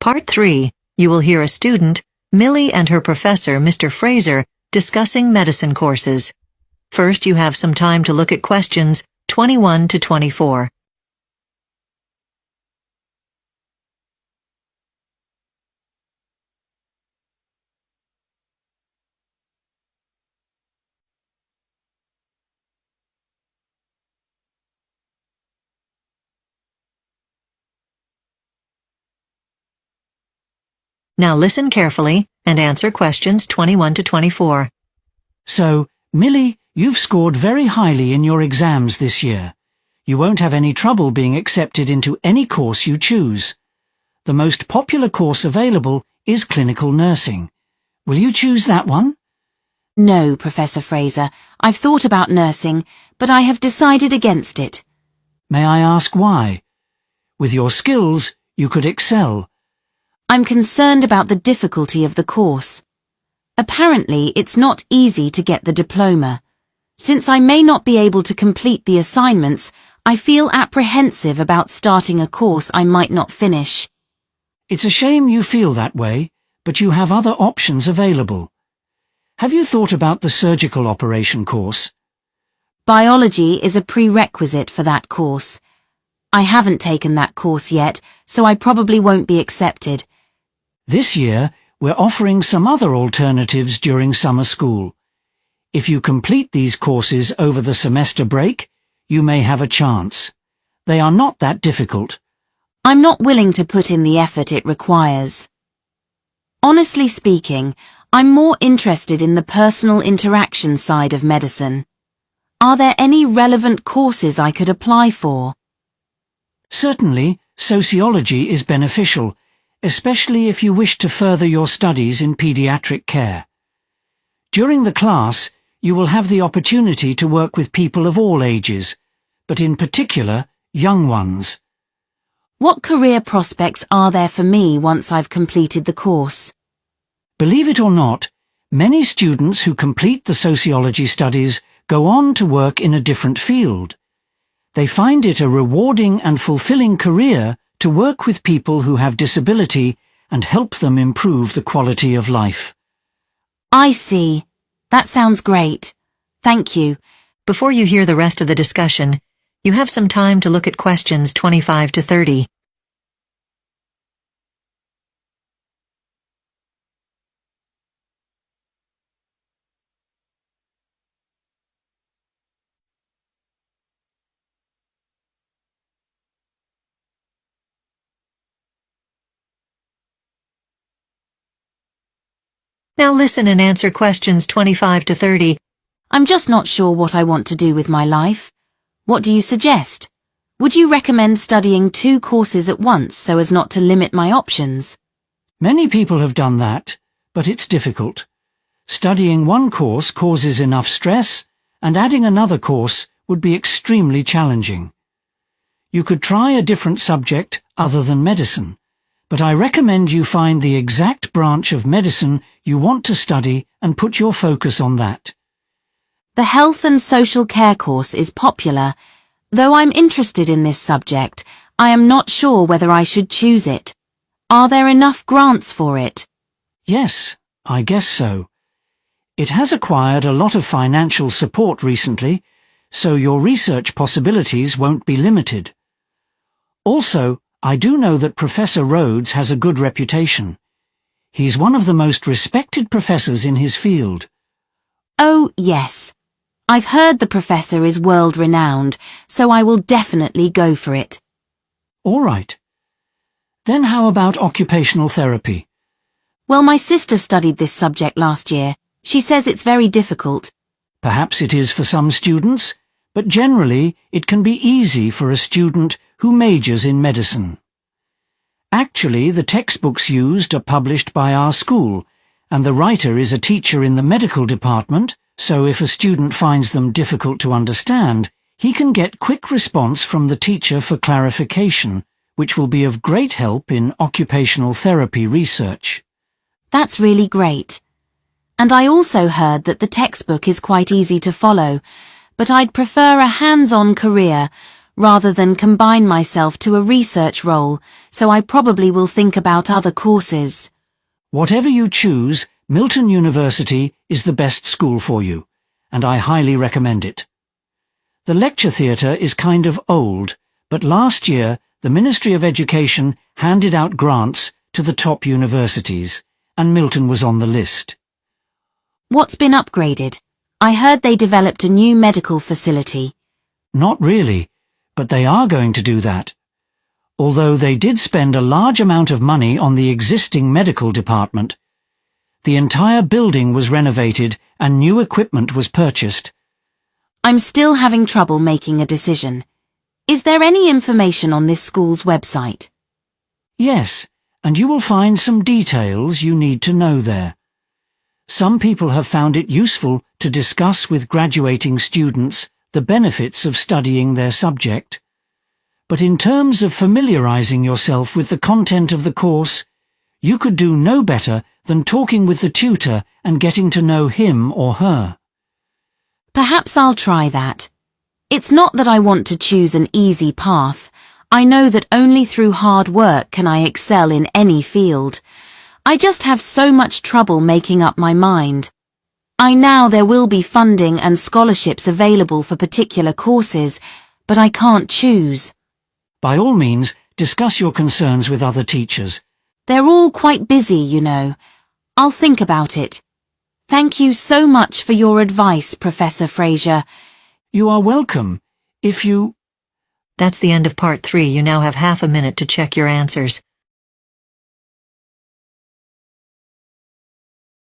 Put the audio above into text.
Part 3, you will hear a student, Millie, and her professor, Mr. Fraser, discussing medicine courses. First, you have some time to look at questions 21 to 24. Now listen carefully and answer questions 21 to 24. So, Millie, you've scored very highly in your exams this year. You won't have any trouble being accepted into any course you choose. The most popular course available is clinical nursing. Will you choose that one? No, Professor Fraser. I've thought about nursing, but I have decided against it. May I ask why? With your skills, you could excel. I'm concerned about the difficulty of the course. Apparently, it's not easy to get the diploma. Since I may not be able to complete the assignments, I feel apprehensive about starting a course I might not finish. It's a shame you feel that way, but you have other options available. Have you thought about the surgical operation course? Biology is a prerequisite for that course. I haven't taken that course yet, so I probably won't be accepted. This year, we're offering some other alternatives during summer school. If you complete these courses over the semester break, you may have a chance. They are not that difficult. I'm not willing to put in the effort it requires. Honestly speaking, I'm more interested in the personal interaction side of medicine. Are there any relevant courses I could apply for? Certainly, sociology is beneficial, especially if you wish to further your studies in pediatric care. During the class, you will have the opportunity to work with people of all ages, but in particular, young ones. What career prospects are there for me once I've completed the course? Believe it or not, many students who complete the sociology studies go on to work in a different field. They find it a rewarding and fulfilling career to work with people who have disability and help them improve the quality of life. I see. That sounds great. Thank you. Before you hear the rest of the discussion, you have some time to look at questions 25 to 30. Now listen and answer questions 25 to 30. I'm just not sure what I want to do with my life. What do you suggest? Would you recommend studying 2 courses at once so as not to limit my options? Many people have done that, but it's difficult. Studying one course causes enough stress, and adding another course would be extremely challenging. You could try a different subject other than medicine, but I recommend you find the exact branch of medicine you want to study and put your focus on that. The health and social care course is popular. Though I'm interested in this subject, I am not sure whether I should choose it. Are there enough grants for it? Yes, I guess so. It has acquired a lot of financial support recently, so your research possibilities won't be limited. Also, I do know that Professor Rhodes has a good reputation. He's one of the most respected professors in his field. Oh, yes. I've heard the professor is world-renowned, so I will definitely go for it. All right. Then how about occupational therapy? Well, my sister studied this subject last year. She says it's very difficult. Perhaps it is for some students, but generally it can be easy for a student who majors in medicine. Actually, the textbooks used are published by our school, and the writer is a teacher in the medical department, so if a student finds them difficult to understand, he can get quick response from the teacher for clarification, which will be of great help in occupational therapy research. That's really great. And I also heard that the textbook is quite easy to follow, but I'd prefer a hands-on career rather than combine myself to a research role, so I probably will think about other courses. Whatever you choose, Milton University is the best school for you, and I highly recommend it. The lecture theatre is kind of old, but last year the Ministry of Education handed out grants to the top universities, and Milton was on the list. What's been upgraded? I heard they developed a new medical facility. Not really, but they are going to do that. Although they did spend a large amount of money on the existing medical department. The entire building was renovated and new equipment was purchased. I'm still having trouble making a decision. Is there any information on this school's website? Yes, and you will find some details you need to know there. Some people have found it useful to discuss with graduating students the benefits of studying their subject. But in terms of familiarizing yourself with the content of the course, you could do no better than talking with the tutor and getting to know him or her. Perhaps I'll try that. It's not that I want to choose an easy path. I know that only through hard work can I excel in any field. I just have so much trouble making up my mind. I know there will be funding and scholarships available for particular courses, but I can't choose. By all means, discuss your concerns with other teachers. They're all quite busy, you know. I'll think about it. Thank you so much for your advice, Professor Fraser. You are welcome. That's the end of part 3. You now have half a minute to check your answers.